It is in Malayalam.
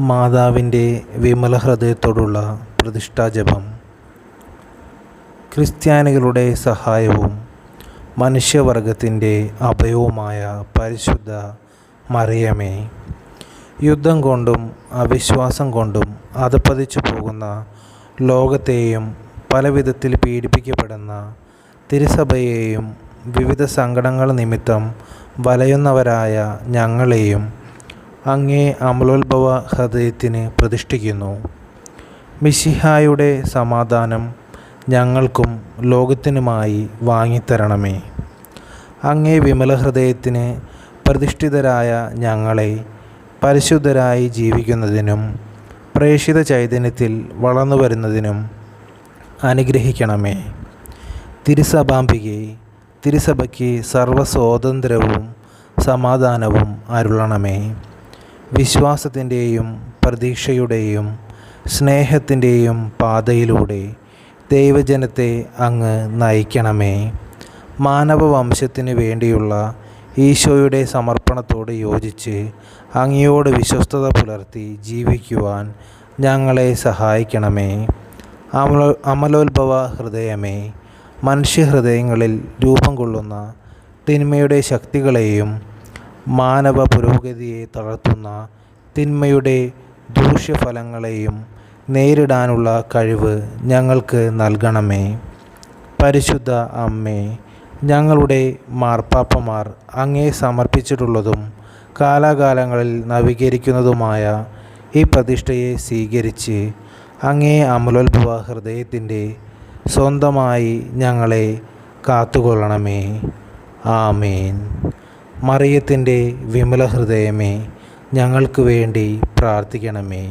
മാതാവിൻ്റെ വിമല ഹൃദയത്തോടുള്ള പ്രതിഷ്ഠാജപം. ക്രിസ്ത്യാനികളുടെ സഹായവും മനുഷ്യവർഗത്തിൻ്റെ അഭയവുമായ പരിശുദ്ധ മറിയമേ, യുദ്ധം കൊണ്ടും അവിശ്വാസം കൊണ്ടും അധപ്പതിച്ചു പോകുന്ന ലോകത്തെയും പലവിധത്തിൽ പീഡിപ്പിക്കപ്പെടുന്ന തിരുസഭയെയും വിവിധ സങ്കടങ്ങൾ നിമിത്തം വലയുന്നവരായ ഞങ്ങളെയും അങ്ങേ അമലോത്ഭവ ഹൃദയത്തിന് പ്രതിഷ്ഠിക്കുന്നു. മിശിഹായുടെ സമാധാനം ഞങ്ങൾക്കും ലോകത്തിനുമായി വാങ്ങിത്തരണമേ. അങ്ങേ വിമല ഹൃദയത്തിന് പ്രതിഷ്ഠിതരായ ഞങ്ങളെ പരിശുദ്ധരായി ജീവിക്കുന്നതിനും പ്രേഷിത ചൈതന്യത്തിൽ വളർന്നു വരുന്നതിനും അനുഗ്രഹിക്കണമേ. തിരുസഭാംബികേ, തിരുസഭയ്ക്ക് സർവ്വസ്വാതന്ത്ര്യവും സമാധാനവും അരുളണമേ. വിശ്വാസത്തിൻ്റെയും പ്രതീക്ഷയുടെയും സ്നേഹത്തിൻ്റെയും പാതയിലൂടെ ദൈവജനത്തെ അങ്ങ് നയിക്കണമേ. മാനവവംശത്തിനു വേണ്ടിയുള്ള ഈശോയുടെ സമർപ്പണത്തോട് യോജിച്ച് അങ്ങയോട് വിശ്വസ്തത പുലർത്തി ജീവിക്കുവാൻ ഞങ്ങളെ സഹായിക്കണമേ. അമലോത്ഭവ ഹൃദയമേ, മനുഷ്യഹൃദയങ്ങളിൽ രൂപം കൊള്ളുന്ന തിന്മയുടെ ശക്തികളെയും മാനവ പുരോഗതിയെ തളർത്തുന്ന തിന്മയുടെ ദൂഷ്യഫലങ്ങളെയും നേരിടാനുള്ള കഴിവ് ഞങ്ങൾക്ക് നൽകണമേ. പരിശുദ്ധ അമ്മേ, ഞങ്ങളുടെ മാർപ്പാപ്പമാർ അങ്ങേ സമർപ്പിച്ചിട്ടുള്ളതും കാലാകാലങ്ങളിൽ നവീകരിക്കുന്നതുമായ ഈ പ്രതിഷ്ഠയെ സ്വീകരിച്ച് അങ്ങേ അമലോത്ഭവ ഹൃദയത്തിൻ്റെ സ്വന്തമായി ഞങ്ങളെ കാത്തുകൊള്ളണമേ. ആമേൻ. മറിയത്തിൻ്റെ വിമല ഹൃദയമേ, ഞങ്ങൾക്ക് വേണ്ടി പ്രാർത്ഥിക്കണമേ.